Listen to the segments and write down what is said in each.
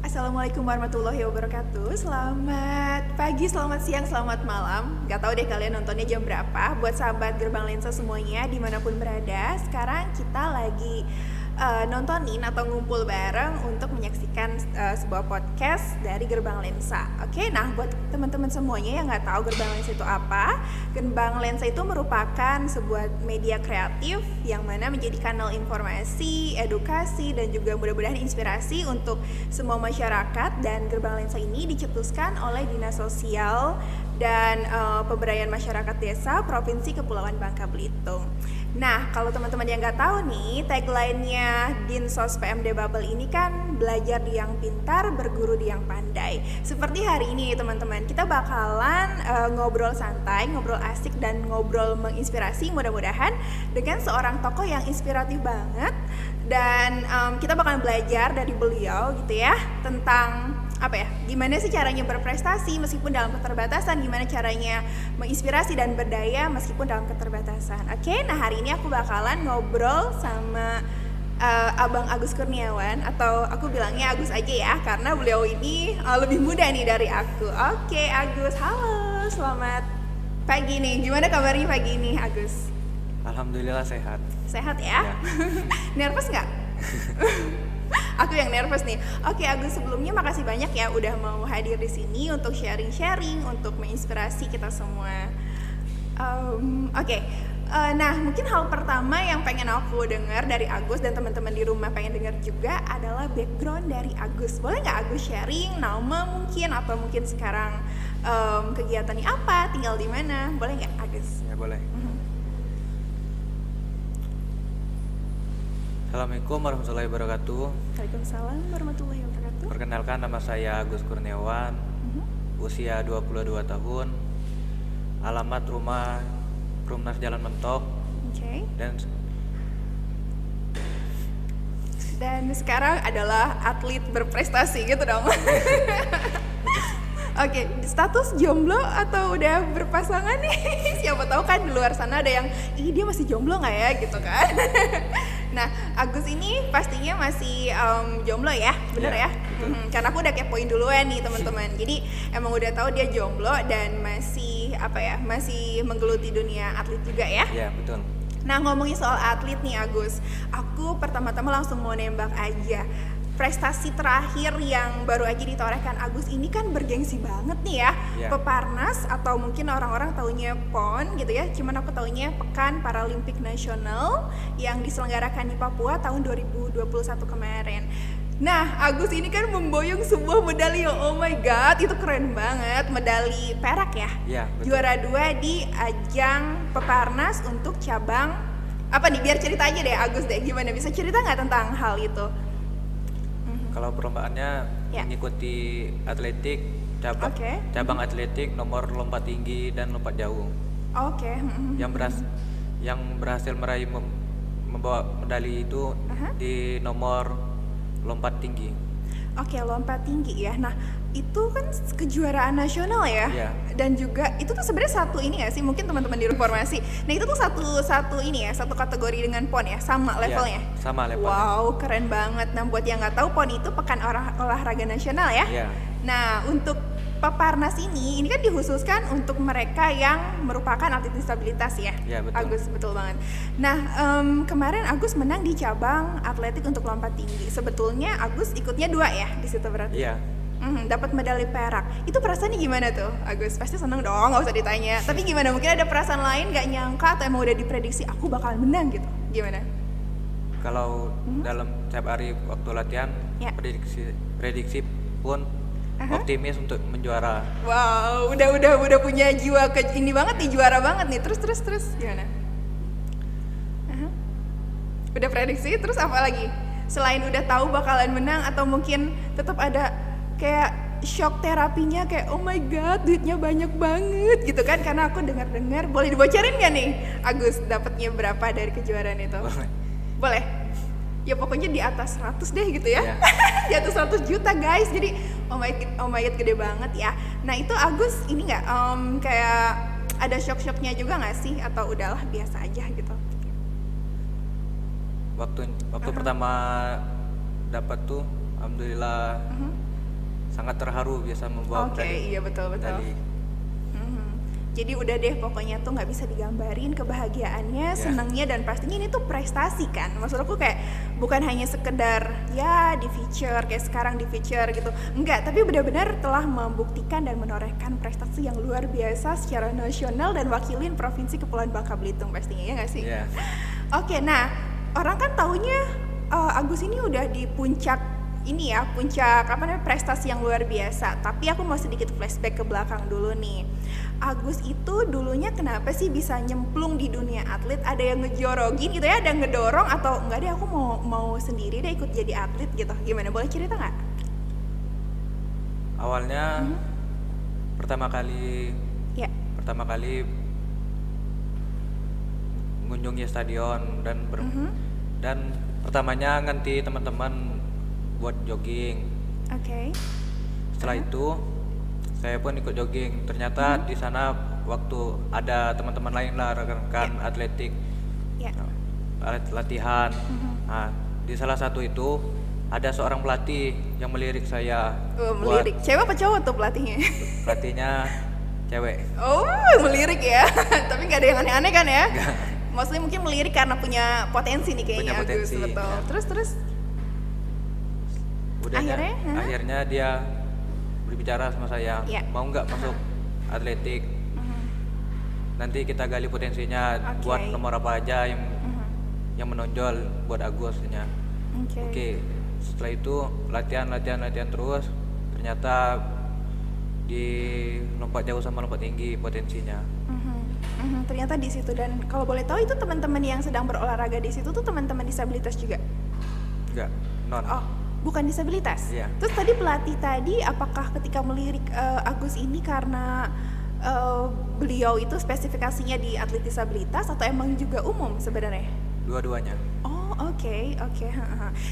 Assalamualaikum warahmatullahi wabarakatuh. Selamat pagi, selamat siang, selamat malam. Gak tahu deh kalian nontonnya jam berapa. Buat sahabat Gerbang Lensa semuanya dimanapun berada, sekarang kita lagi nontonin atau ngumpul bareng untuk menyaksikan sebuah podcast dari Gerbang Lensa. Oke, nah buat teman-teman semuanya yang nggak tahu Gerbang Lensa itu apa, Gerbang Lensa itu merupakan sebuah media kreatif yang mana menjadi kanal informasi, edukasi, dan juga mudah-mudahan inspirasi untuk semua masyarakat. Dan Gerbang Lensa ini dicetuskan oleh Dinas Sosial dan Pemberdayaan Masyarakat Desa Provinsi Kepulauan Bangka Belitung. Nah, kalau teman-teman yang nggak tahu nih, tagline-nya Dinsos PMD Bubble ini kan belajar di yang pintar, berguru di yang pandai. Seperti hari ini teman-teman, kita bakalan ngobrol santai, ngobrol asik, dan ngobrol menginspirasi mudah-mudahan dengan seorang tokoh yang inspiratif banget. Dan kita bakalan belajar dari beliau gitu ya, tentang gimana sih caranya berprestasi meskipun dalam keterbatasan, gimana caranya menginspirasi dan berdaya meskipun dalam keterbatasan. Oke, nah hari ini aku bakalan ngobrol sama Abang Agus Kurniawan, atau aku bilangnya Agus aja ya, karena beliau ini lebih muda nih dari aku. Oke, Agus, halo, selamat pagi nih. Gimana kabarnya pagi ini, Agus? Alhamdulillah sehat. Sehat ya? Nervous nggak? Aku yang nervous nih. Oke, Agus, sebelumnya makasih banyak ya udah mau hadir di sini untuk sharing-sharing, untuk menginspirasi kita semua. Nah mungkin hal pertama yang pengen aku dengar dari Agus dan teman-teman di rumah pengen dengar juga adalah background dari Agus. Boleh nggak Agus sharing nama mungkin, atau mungkin sekarang kegiatannya apa, tinggal di mana? Boleh nggak Agus? Ya boleh. Assalamualaikum warahmatullahi wabarakatuh. Waalaikumsalam warahmatullahi wabarakatuh. Perkenalkan, nama saya Agus Kurniawan, usia 22 tahun, alamat rumah Perumnas Jalan Mentok. Oke. Dan sekarang adalah atlet berprestasi gitu dong. Oke, status jomblo atau udah berpasangan nih? Siapa tahu kan di luar sana ada yang, dia masih jomblo nggak ya gitu kan? Nah, Agus ini pastinya masih jomblo ya, bener ya? Karena aku udah kepoin duluan nih teman-teman. Jadi emang udah tahu dia jomblo dan masih masih menggeluti dunia atlet juga ya? Iya, betul. Nah, ngomongin soal atlet nih Agus, aku pertama-tama langsung mau nembak aja. Prestasi terakhir yang baru aja ditorehkan Agus ini kan bergengsi banget nih ya. Peparnas, atau mungkin orang-orang taunya PON gitu ya. Cuman aku taunya Pekan Paralimpik Nasional yang diselenggarakan di Papua tahun 2021 kemarin. Nah, Agus ini kan memboyong sebuah medali, oh my god, itu keren banget, medali perak ya? Iya, betul. Juara 2 di ajang Peparnas untuk cabang apa nih? Biar cerita aja deh Agus deh, gimana, bisa cerita nggak tentang hal itu? Kalau perlombaannya mengikuti atletik, cabang atletik, nomor lompat tinggi dan lompat jauh. Yang berhasil meraih membawa medali itu di nomor lompat tinggi. Lompat tinggi ya. Nah, itu kan kejuaraan nasional ya. Dan juga itu tuh sebenarnya satu ini ya sih, mungkin teman-teman di informasi. Nah, itu tuh satu ini ya, satu kategori dengan PON ya, sama levelnya. Sama levelnya. Wow, keren banget. Nah, buat yang nggak tahu, PON itu Pekan Olahraga Nasional ya. Nah, untuk Peparnas ini kan dikhususkan untuk mereka yang merupakan atlet disabilitas ya. Betul. Agus, betul banget. Nah, kemarin Agus menang di cabang atletik untuk lompat tinggi. Sebetulnya Agus ikutnya 2 ya di situ berarti. Dapat medali perak. Itu perasaannya gimana tuh Agus? Pasti seneng dong, nggak usah ditanya. Tapi gimana, mungkin ada perasaan lain, nggak nyangka atau emang udah diprediksi aku bakal menang gitu? Gimana? Kalau dalam setiap hari waktu latihan, prediksi pun optimis untuk menjuara. Wow, udah punya jiwa ini banget nih, juara banget nih. Terus gimana? Udah prediksi, terus apa lagi? Selain udah tahu bakalan menang, atau mungkin tetap ada kayak shock terapinya, kayak oh my god duitnya banyak banget gitu kan? Karena aku dengar boleh dibocorin gak nih Agus dapatnya berapa dari kejuaraan itu? Boleh? Ya pokoknya di atas 100 deh gitu ya. Di atas 100 juta guys, jadi oh my god gede banget ya. Nah itu Agus ini gak kayak ada shock-shocknya juga gak sih? Atau udahlah biasa aja gitu? Waktu pertama dapat tuh alhamdulillah sangat terharu, biasa membawa medali. Iya betul. Jadi udah deh pokoknya tuh nggak bisa digambarin kebahagiaannya, senangnya, dan pastinya ini tuh prestasi kan. Maksud aku kayak bukan hanya sekedar ya di feature kayak sekarang di feature gitu, enggak, tapi benar-benar telah membuktikan dan menorehkan prestasi yang luar biasa secara nasional dan wakilin provinsi Kepulauan Bangka Belitung pastinya, ya nggak sih? Oke, nah orang kan taunya Agus ini udah di puncak ini ya, puncak prestasi yang luar biasa. Tapi aku mau sedikit flashback ke belakang dulu nih. Agus itu dulunya kenapa sih bisa nyemplung di dunia atlet? Ada yang ngejorogin gitu ya, ada yang ngedorong, atau enggak deh aku mau sendiri deh ikut jadi atlet gitu? Gimana, boleh cerita nggak? Awalnya pertama kali mengunjungi stadion dan dan pertamanya nganti teman-teman buat jogging. Setelah itu saya pun ikut jogging. Ternyata di sana waktu ada teman-teman lain lah, rekan-rekan atletik, latihan. Nah, di salah satu itu ada seorang pelatih yang melirik saya. Melirik, cewek apa cowok tuh pelatihnya? Pelatihnya cewek. Oh, melirik ya. Tapi nggak ada yang aneh-aneh kan ya? Maksudnya mungkin melirik karena punya potensi nih kayaknya Agus, betul. Terus akhirnya dia berbicara sama saya, mau nggak masuk atletik? Nanti kita gali potensinya, buat nomor apa aja yang menonjol buat Agusnya. Oke. Setelah itu latihan terus, ternyata di lompat jauh sama lompat tinggi potensinya. Ternyata di situ. Dan kalau boleh tahu itu teman-teman yang sedang berolahraga di situ tuh teman-teman disabilitas juga? Enggak, non. Oh, bukan disabilitas. Iya. Terus tadi pelatih tadi apakah ketika melirik Agus ini karena beliau itu spesifikasinya di atlet disabilitas atau emang juga umum sebenarnya? Dua-duanya. Oh, oke.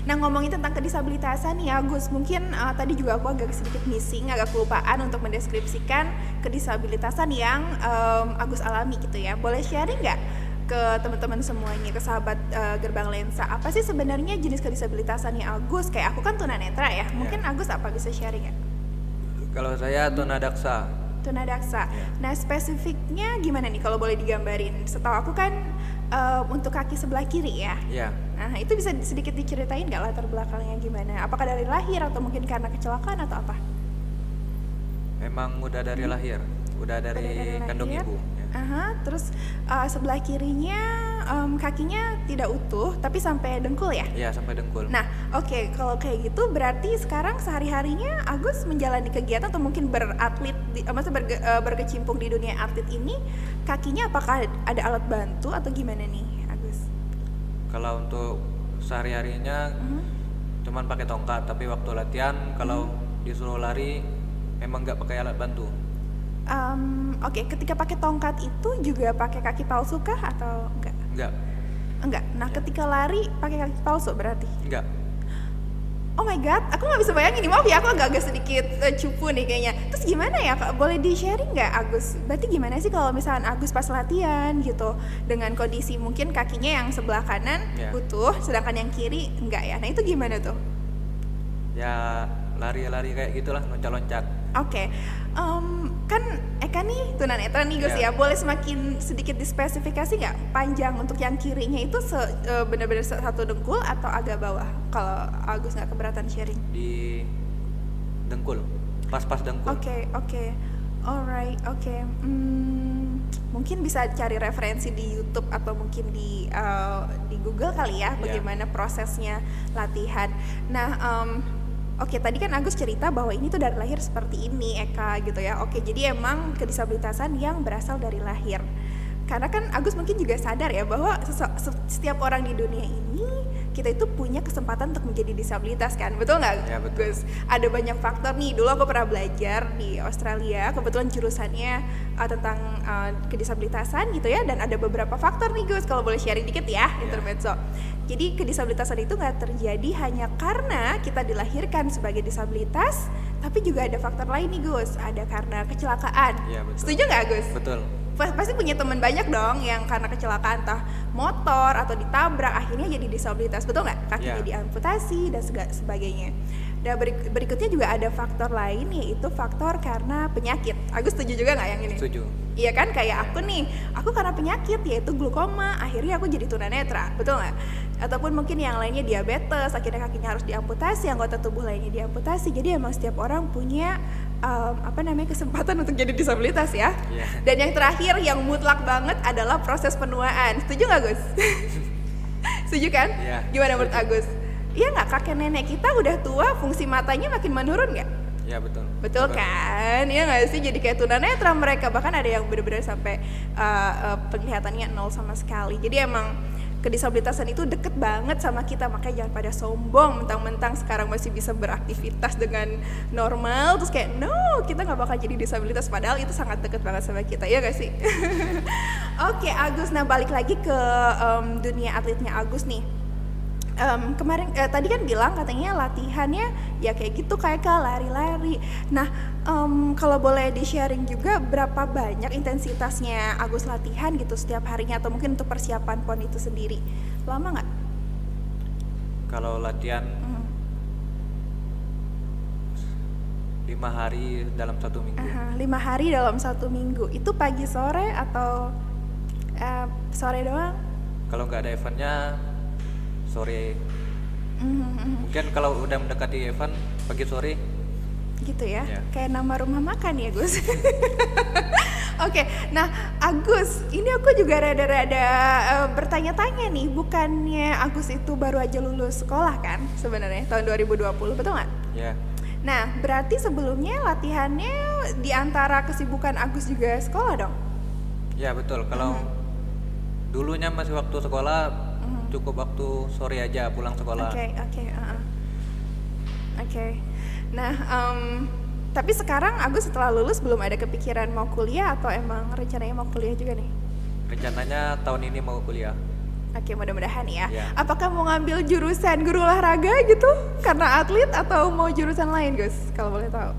Nah, ngomongin tentang kedisabilitasan nih Agus, mungkin tadi juga aku agak sedikit missing, agak kelupaan untuk mendeskripsikan kedisabilitasan yang Agus alami gitu ya. Boleh sharing nggak ke teman-teman semuanya, ke sahabat Gerbang Lensa, apa sih sebenarnya jenis kedisabilitasannya Agus? Kayak aku kan tunanetra ya, mungkin Agus apa bisa sharing ya? Kalau saya tunadaksa. Nah, spesifiknya gimana nih kalau boleh digambarin? Setahu aku kan untuk kaki sebelah kiri ya. Nah, itu bisa sedikit diceritain nggak latar belakangnya gimana? Apakah dari lahir atau mungkin karena kecelakaan atau apa? Memang udah dari lahir, udah dari kandung ibu. Terus sebelah kirinya kakinya tidak utuh tapi sampai dengkul ya? Iya, sampai dengkul. Nah, oke, kalau kayak gitu berarti sekarang sehari-harinya Agus menjalani kegiatan atau mungkin beratlet, berkecimpung di dunia atlet ini, kakinya apakah ada alat bantu atau gimana nih Agus? Kalau untuk sehari-harinya cuman pakai tongkat, tapi waktu latihan kalau disuruh lari memang nggak pakai alat bantu. Oke, ketika pakai tongkat itu juga pakai kaki palsu kah atau enggak? Enggak. Nah, ketika lari pakai kaki palsu berarti? Enggak. Oh my god, aku nggak bisa bayangin nih, maaf ya, aku agak sedikit cupu nih kayaknya. Terus gimana ya, boleh di-sharing nggak Agus? Berarti gimana sih kalau misalkan Agus pas latihan gitu, dengan kondisi mungkin kakinya yang sebelah kanan utuh, sedangkan yang kiri enggak ya? Nah itu gimana tuh? Ya lari-lari kayak gitulah, loncat-loncat. Oke. Kan Eka nih tunanetra nih Gus ya, boleh semakin sedikit dispesifikasi nggak panjang untuk yang kirinya itu benar-benar satu dengkul atau agak bawah? Kalau Agus nggak keberatan sharing. Di dengkul, pas-pas dengkul. Oke. Alright, oke. Mungkin bisa cari referensi di YouTube atau mungkin di Google kali ya, bagaimana prosesnya latihan. Nah, Oke, tadi kan Agus cerita bahwa ini tuh dari lahir seperti ini, Eka gitu ya. Oke, jadi emang kedisabilitasan yang berasal dari lahir. Karena kan Agus mungkin juga sadar ya bahwa setiap orang di dunia ini kita itu punya kesempatan untuk menjadi disabilitas kan, betul nggak? Ya, betul. Gus, ada banyak faktor nih. Dulu aku pernah belajar di Australia, kebetulan jurusannya tentang kedisabilitasan gitu ya, dan ada beberapa faktor nih Gus, kalau boleh sharing dikit ya, intermezzo. Jadi kedisabilitasan itu nggak terjadi hanya karena kita dilahirkan sebagai disabilitas, tapi juga ada faktor lain nih Gus, ada karena kecelakaan. Ya, betul. Setuju nggak Gus? Betul. Pasti punya teman banyak dong yang karena kecelakaan entah motor atau ditabrak akhirnya jadi disabilitas, betul nggak? Kakinya diamputasi dan sebagainya. Dan berikutnya juga ada faktor lain, yaitu faktor karena penyakit. Agus setuju juga nggak yang ini? Setuju. Iya kan, kayak aku karena penyakit yaitu glukoma, akhirnya aku jadi tunanetra, betul nggak? Ataupun mungkin yang lainnya diabetes, akhirnya kakinya harus diamputasi, anggota tubuh lainnya diamputasi. Jadi emang setiap orang punya kesempatan untuk jadi disabilitas ya. Dan yang terakhir yang mutlak banget adalah proses penuaan. Setuju nggak Gus? Setuju kan? Gimana menurut Agus? Iya nggak, kakek nenek kita udah tua, fungsi matanya makin menurun nggak? Ya betul. Betul kan? Iya nggak sih, jadi kayak tunanetra mereka, bahkan ada yang benar-benar sampai penglihatannya nol sama sekali. Jadi emang kedisabilitasan itu deket banget sama kita, makanya jangan pada sombong mentang-mentang sekarang masih bisa beraktivitas dengan normal terus kayak no, kita nggak bakal jadi disabilitas, padahal itu sangat deket banget sama kita, ya gak sih? Oke, Agus, nah balik lagi ke dunia atletnya Agus nih. Kemarin tadi kan bilang katanya latihannya ya kayak gitu, kayak lari-lari. Nah, kalau boleh di-sharing juga berapa banyak intensitasnya Agus latihan gitu setiap harinya, atau mungkin untuk persiapan PON itu sendiri, lama nggak? Kalau latihan 5 hari dalam 1 minggu. 5 hari dalam 1 minggu. Itu pagi sore atau sore doang? Kalau nggak ada eventnya sore. Mungkin kalau udah mendekati event pagi sore gitu ya. Kayak nama rumah makan ya Gus. Oke, nah Agus, ini aku juga rada-rada bertanya-tanya nih, bukannya Agus itu baru aja lulus sekolah kan sebenarnya tahun 2020, betul nggak? Ya. Nah, berarti sebelumnya latihannya di antara kesibukan Agus juga sekolah dong? Ya betul, kalau dulunya masih waktu sekolah cukup waktu sore aja pulang sekolah. Oke. Nah, tapi sekarang Agus setelah lulus belum ada kepikiran mau kuliah, atau emang rencananya mau kuliah juga nih? Rencananya tahun ini mau kuliah. Oke, mudah-mudahan ya. Apakah mau ngambil jurusan guru olahraga gitu karena atlet, atau mau jurusan lain Gus, kalau boleh tahu?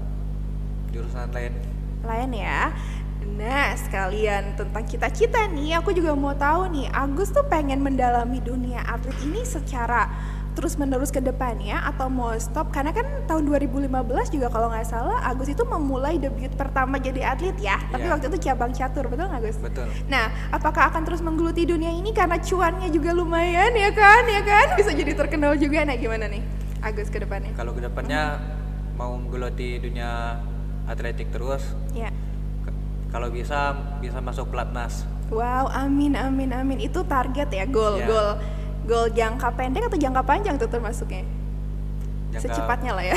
Jurusan lain. Lain ya. Nah, sekalian tentang cita-cita nih, aku juga mau tahu nih, Agus tuh pengen mendalami dunia atlet ini secara terus-menerus ke depannya, atau mau stop? Karena kan tahun 2015 juga kalau nggak salah Agus itu memulai debut pertama jadi atlet ya, tapi waktu itu cabang catur, betul nggak Gus? Betul. Nah, apakah akan terus menggeluti dunia ini karena cuannya juga lumayan ya kan? Bisa jadi terkenal juga. Nah, gimana nih Agus ke depannya? Kalau ke depannya mau menggeluti dunia atletik terus. Kalau bisa masuk pelatnas. Wow, amin. Itu target ya, goal jangka pendek atau jangka panjang tuh termasuknya? Secepatnya lah ya.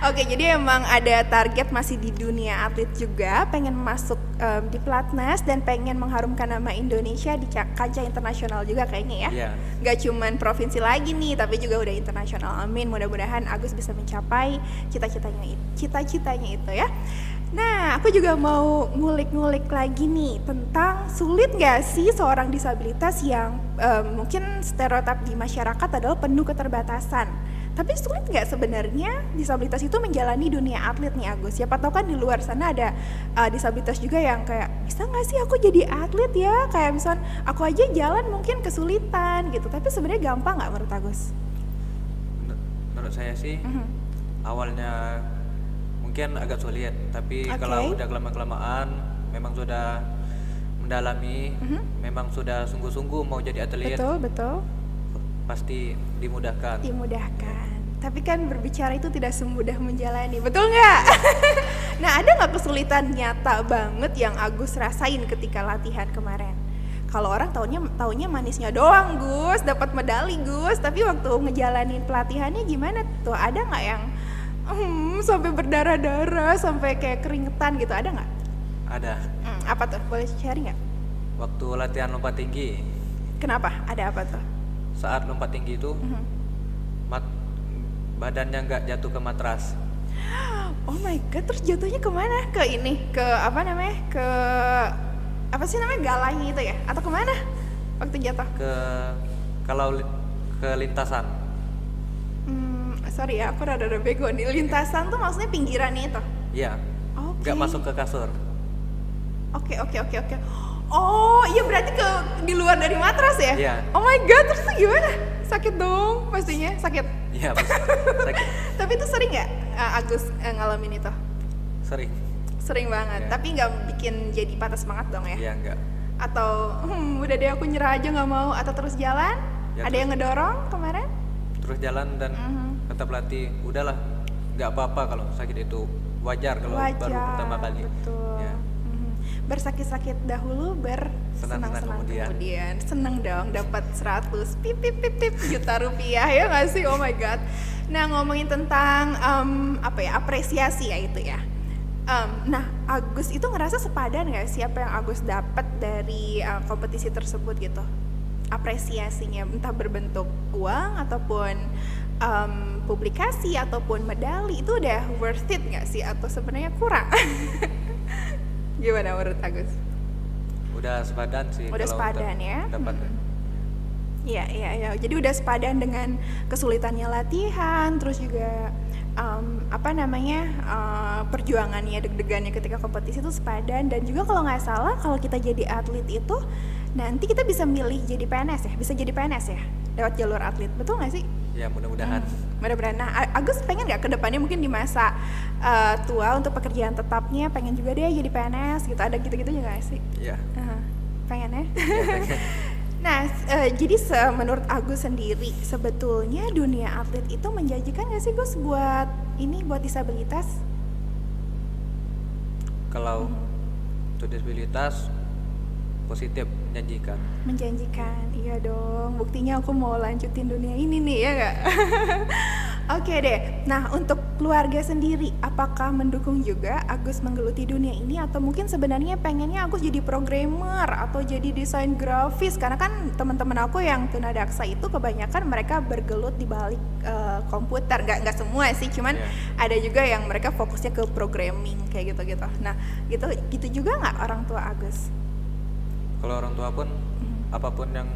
Oke, jadi emang ada target masih di dunia atlet juga, pengen masuk di pelatnas dan pengen mengharumkan nama Indonesia di kancah internasional juga kayaknya ya. Gak cuman provinsi lagi nih, tapi juga udah internasional. Amin, mudah-mudahan Agus bisa mencapai cita-citanya itu ya. Nah, aku juga mau ngulik-ngulik lagi nih tentang sulit gak sih seorang disabilitas yang mungkin stereotip di masyarakat adalah penuh keterbatasan. Tapi sulit gak sebenarnya disabilitas itu menjalani dunia atlet nih Agus? Siapa tahu kan di luar sana ada disabilitas juga yang kayak, bisa gak sih aku jadi atlet ya? Kayak misalnya aku aja jalan mungkin kesulitan gitu, tapi sebenarnya gampang gak menurut Agus? Menurut saya sih awalnya mungkin agak sulit, tapi kalau udah kelamaan memang sudah mendalami, memang sudah sungguh-sungguh mau jadi atlet. Betul. Pasti dimudahkan. Tapi kan berbicara itu tidak semudah menjalani, betul nggak? Nah, ada nggak kesulitan nyata banget yang Agus rasain ketika latihan kemarin? Kalau orang taunya manisnya doang Gus, dapat medali Gus, tapi waktu ngejalanin pelatihannya gimana tuh? Ada nggak yang sampai berdarah-darah, sampai kayak keringetan gitu, ada nggak? Ada. Apa tuh? Boleh sharing nggak? Waktu latihan lompat tinggi. Kenapa? Ada apa tuh? Saat lompat tinggi itu badannya nggak jatuh ke matras. Oh my god, terus jatuhnya kemana? Ke ini, ke apa namanya? Ke apa sih namanya, galanya itu ya? Atau kemana waktu jatuh? Ke lintasan. Sorry ya, aku rada bego nih. Lintasan tuh maksudnya pinggirannya itu? Iya. Okay. Nggak masuk ke kasur. Oke. Oh iya, berarti di luar dari matras ya? Iya. Oh my god, terus gimana? Sakit dong pastinya, sakit. Iya, sakit. Tapi itu sering nggak Agus ngalamin itu? Sering banget, ya. Tapi nggak bikin jadi patah semangat dong ya? Iya, nggak. Atau udah deh aku nyerah aja nggak mau, atau terus jalan? Ya, ada yang ngedorong kemarin? Terus jalan dan kata pelatih, udahlah, nggak apa-apa kalau sakit itu, wajar kalau baru pertama kali. Betul. Ya. Bersakit-sakit dahulu, bersenang-senang kemudian. Seneng dong dapat 100 pip juta rupiah, ya nggak sih? Oh my god. Nah, ngomongin tentang apresiasi ya itu ya. Nah, Agus itu ngerasa sepadan nggak sih apa yang Agus dapat dari kompetisi tersebut gitu? Apresiasinya entah berbentuk uang ataupun publikasi ataupun medali, itu udah worth it nggak sih atau sebenarnya kurang? Gimana menurut Agus? Udah sepadan sih. Udah sepadan ya. Dapat. Iya. Jadi udah sepadan dengan kesulitannya latihan, terus juga perjuangannya, deg-degannya ketika kompetisi itu sepadan. Dan juga kalau nggak salah, kalau kita jadi atlet itu nanti kita bisa milih jadi PNS ya, bisa jadi PNS ya lewat jalur atlet, betul nggak sih? Ya, mudah-mudahan. Mudah-mudahan. Nah, Agus pengen nggak kedepannya mungkin di masa tua untuk pekerjaan tetapnya pengen juga deh jadi PNS gitu, ada gitu-gitu juga nggak sih? Iya. Pengen ya? Ya, pengen. Nah, jadi menurut Agus sendiri sebetulnya dunia atlet itu menjanjikan nggak sih Gus buat disabilitas? Kalau untuk disabilitas positif, menjanjikan, iya dong, buktinya aku mau lanjutin dunia ini nih, ya nggak? Oke deh, nah untuk keluarga sendiri, apakah mendukung juga Agus menggeluti dunia ini, atau mungkin sebenarnya pengennya Agus jadi programmer atau jadi desain grafis? Karena kan teman-teman aku yang tunadaksa itu kebanyakan mereka bergelut di balik komputer, nggak semua sih, cuman ada juga yang mereka fokusnya ke programming kayak gitu-gitu. Nah, gitu juga nggak orang tua Agus? Kalau orang tua pun apapun yang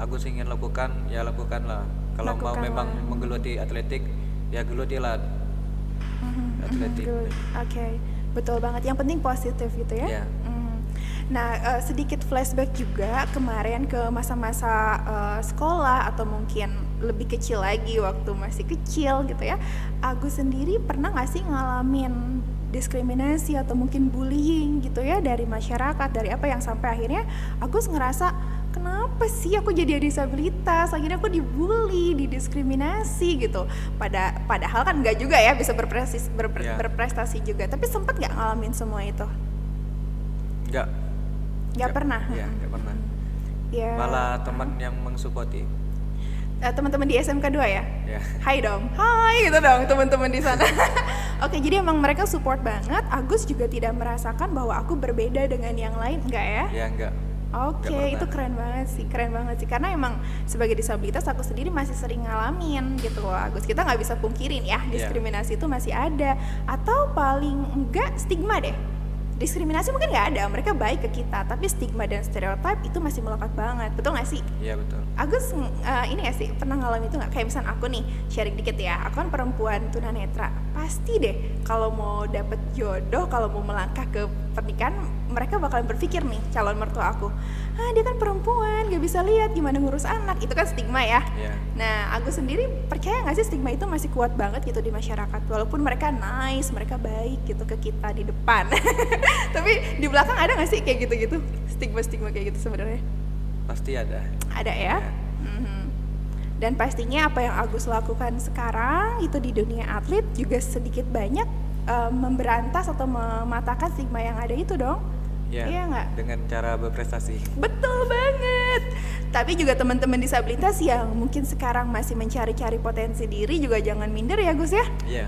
Agus ingin lakukan, ya lakukanlah. Kalau mau memang menggeluti atletik, ya gelutilah atletik. Oke, betul banget. Yang penting positif gitu ya. Yeah. Nah, sedikit flashback juga kemarin ke masa-masa sekolah atau mungkin lebih kecil lagi waktu masih kecil gitu ya. Agus sendiri pernah nggak sih ngalamin diskriminasi atau mungkin bullying gitu ya dari masyarakat, dari apa yang sampai akhirnya Agus ngerasa kenapa sih aku jadi disabilitas, akhirnya aku dibully, didiskriminasi gitu. Padahal kan nggak juga ya, bisa berprestasi juga. Tapi sempat nggak ngalamin semua itu? Nggak pernah. Iya, nggak pernah. Ya. Malah teman yang mensupport. Teman-teman di SMK 2 ya? Hai dong, hai gitu dong teman-teman di sana. Oke, jadi emang mereka support banget. Agus juga tidak merasakan bahwa aku berbeda dengan yang lain, enggak ya? Ya, enggak. Oke, itu keren banget sih. Karena emang sebagai disabilitas aku sendiri masih sering ngalamin gitu loh Agus. Kita nggak bisa pungkirin ya, diskriminasi itu masih ada. Atau paling enggak stigma deh. Diskriminasi mungkin nggak ada, mereka baik ke kita, tapi stigma dan stereotip itu masih melekat banget, betul nggak sih? Iya, betul. Agus ini nggak sih pernah ngalamin itu nggak? Kayak misalnya aku nih, sharing dikit ya, aku kan perempuan tunanetra, pasti deh kalau mau dapet jodoh, kalau mau melangkah ke pernikahan, mereka bakalan berpikir nih calon mertua aku, dia kan perempuan, gak bisa lihat gimana ngurus anak, itu kan stigma ya. Nah, Agus sendiri percaya nggak sih stigma itu masih kuat banget gitu di masyarakat, walaupun mereka nice, mereka baik gitu ke kita di depan. Tapi di belakang ada nggak sih kayak gitu-gitu, stigma kayak gitu sebenarnya? Pasti ada. Ada ya. Dan pastinya apa yang Agus lakukan sekarang itu di dunia atlet juga sedikit banyak memberantas atau mematahkan stigma yang ada itu dong. Ya, iya nggak? Dengan cara berprestasi. Betul banget. Tapi juga teman-teman disabilitas yang mungkin sekarang masih mencari-cari potensi diri juga jangan minder ya Gus ya. Iya.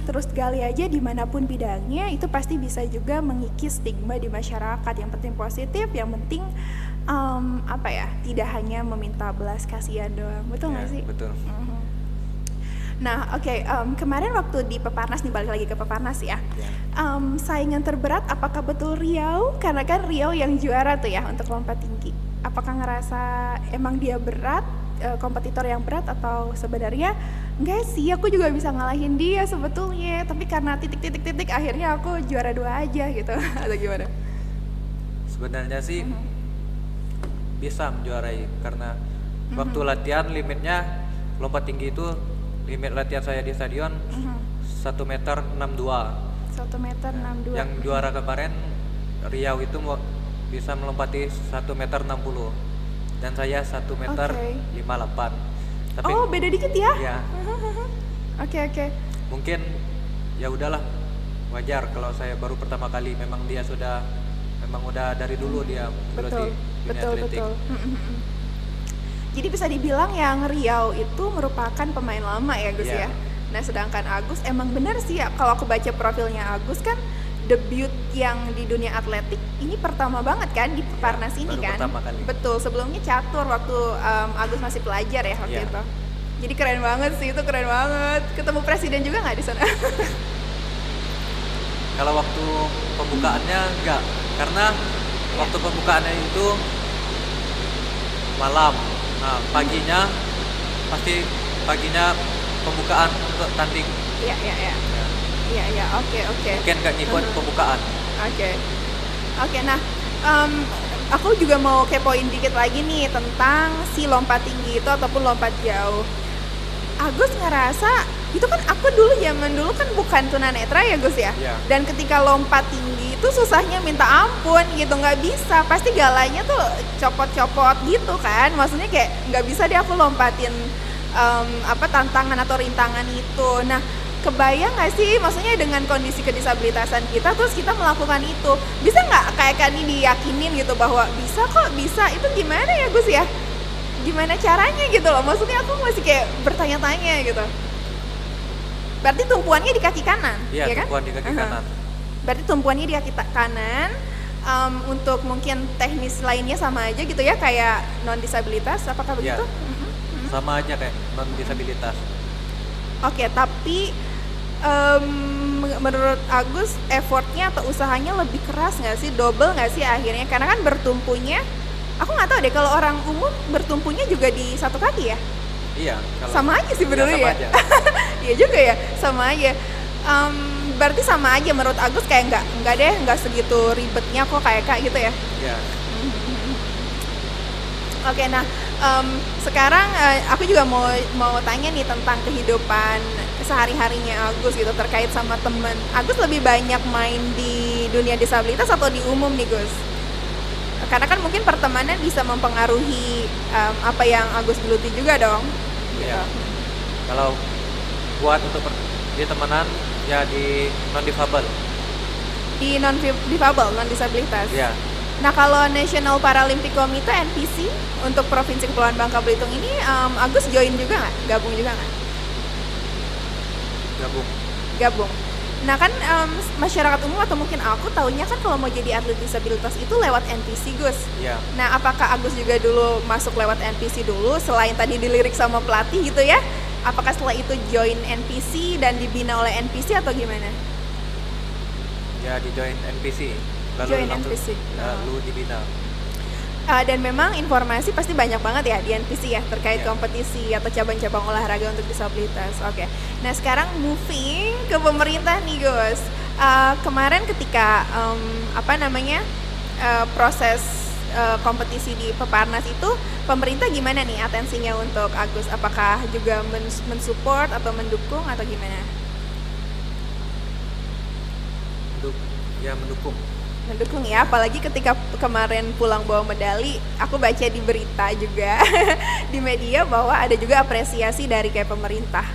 Terus gali aja dimanapun bidangnya, itu pasti bisa juga mengikis stigma di masyarakat. Yang penting positif, yang penting tidak hanya meminta belas kasihan doang. Betul nggak sih? Betul. Nah, kemarin waktu di Peparnas nih, balik lagi ke Peparnas ya. Saingan terberat apakah betul Riau? Karena kan Riau yang juara tuh ya untuk lompat tinggi. Apakah ngerasa emang dia berat, kompetitor yang berat, atau sebenarnya enggak sih, aku juga bisa ngalahin dia sebetulnya, tapi karena titik akhirnya aku juara 2 aja gitu. Atau gimana? Sebenarnya sih bisa menjuarai karena waktu latihan limitnya lompat tinggi itu, limit latihan saya di stadion 1 meter 62. 1 meter 62. Yang juara kemarin Riau itu bisa melompati 1 meter 60 dan saya 1 meter 58. Tapi beda dikit ya? Iya. Oke. Mungkin ya udahlah, wajar kalau saya baru pertama kali. Memang udah dari dulu dia betul. Jadi bisa dibilang yang Riau itu merupakan pemain lama ya Gus ya. Nah sedangkan Agus emang benar sih ya, kalau aku baca profilnya Agus kan debut yang di dunia atletik ini pertama banget kan di Peparnas ini kan. Betul, sebelumnya catur waktu Agus masih pelajar ya waktu itu. Jadi keren banget sih, itu keren banget. Ketemu presiden juga nggak di sana? Kalau waktu pembukaannya enggak, karena waktu pembukaannya itu malam. Nah, paginya pembukaan untuk tanding. Iya, oke. Mungkin nggak ngikut pembukaan. Oke. Nah, aku juga mau kepoin dikit lagi nih tentang si lompat tinggi itu ataupun lompat jauh. Agus ngerasa itu kan aku zaman dulu kan bukan tunanetra ya Gus ya. Dan ketika lompat tinggi itu susahnya minta ampun gitu, nggak bisa, pasti galanya tuh copot-copot gitu kan. Maksudnya kayak nggak bisa deh aku lompatin tantangan atau rintangan itu. Nah, kebayang nggak sih, maksudnya dengan kondisi kedisabilitasan kita terus kita melakukan itu, bisa nggak kayak Kani diyakinin gitu bahwa bisa kok, bisa, itu gimana ya Gus ya? Gimana caranya gitu loh, maksudnya aku masih kayak bertanya-tanya gitu. Berarti tumpuannya di kaki kanan, ya kan? Tumpuan di kaki kanan. Berarti tumpuannya di kaki kanan. Untuk mungkin teknis lainnya sama aja gitu ya, kayak non disabilitas, apakah begitu? Sama aja kayak non disabilitas. Oke, tapi menurut Agus effortnya atau usahanya lebih keras nggak sih, double nggak sih akhirnya? Karena kan bertumpunya, aku nggak tahu deh kalau orang umum bertumpunya juga di satu kaki ya? Iya. Sama aja sih benernya ya. Iya juga ya, sama aja. Berarti sama aja menurut Agus, kayak nggak segitu ribetnya kok kayak gitu ya? Iya. Oke, nah sekarang aku juga mau tanya nih tentang kehidupan sehari-harinya Agus gitu terkait sama temen. Agus lebih banyak main di dunia disabilitas atau di umum nih Gus? Karena kan mungkin pertemanan bisa mempengaruhi apa yang Agus geluti juga dong. Iya. Kalau buat untuk di temenan ya di non difabel. Di non difabel, non disabilitas. Iya. Nah kalau National Paralympic Committee NPC untuk Provinsi Kepulauan Bangka Belitung ini Agus join juga nggak? Gabung juga nggak? Gabung. Nah kan masyarakat umum atau mungkin aku taunya kan kalau mau jadi atlet disabilitas itu lewat NPC Gus. Iya. Nah apakah Agus juga dulu masuk lewat NPC dulu selain tadi dilirik sama pelatih gitu ya? Apakah setelah itu join NPC dan dibina oleh NPC atau gimana? Ya di join NPC. Lalu dibina. Dan memang informasi pasti banyak banget ya di NPC ya terkait kompetisi atau cabang-cabang olahraga untuk disabilitas. Oke. Nah sekarang moving ke pemerintah nih Gus. Kemarin ketika proses kompetisi di Peparnas itu, pemerintah gimana nih atensinya untuk Agus? Apakah juga mensupport atau mendukung atau gimana? Mendukung ya, apalagi ketika kemarin pulang bawa medali, aku baca di berita juga di media bahwa ada juga apresiasi dari kayak pemerintah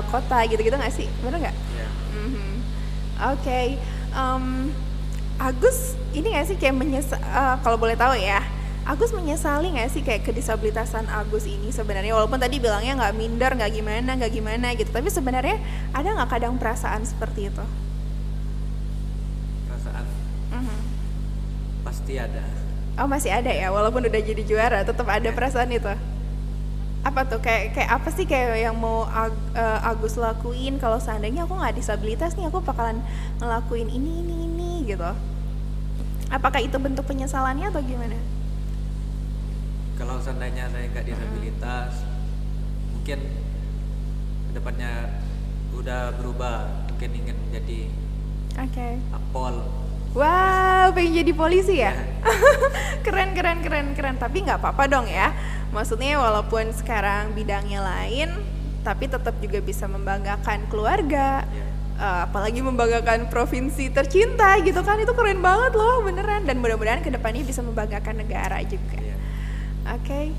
kota gitu-gitu nggak sih, benar nggak? Yeah. Oke. Agus ini nggak sih kayak kalau boleh tahu ya, Agus menyesali nggak sih kayak kedisabilitasan Agus ini sebenarnya, walaupun tadi bilangnya nggak minder, nggak gimana gitu, tapi sebenarnya ada nggak kadang perasaan seperti itu? Perasaan pasti ada. Oh masih ada ya, walaupun udah jadi juara tetap ada perasaan itu. Apa tuh kayak apa sih kayak yang mau Agus lakuin kalau seandainya aku nggak disabilitas nih, aku bakalan ngelakuin ini gitu? Apakah itu bentuk penyesalannya atau gimana? Kalau seandainya saya nggak disabilitas, mungkin kedepannya udah berubah, mungkin ingin jadi Akpol. Wow, pengen jadi polisi ya? Keren. Tapi nggak apa-apa dong ya. Maksudnya walaupun sekarang bidangnya lain, tapi tetap juga bisa membanggakan keluarga. Apalagi membanggakan provinsi tercinta gitu kan, itu keren banget loh beneran, dan mudah-mudahan kedepannya bisa membanggakan negara juga. Oke.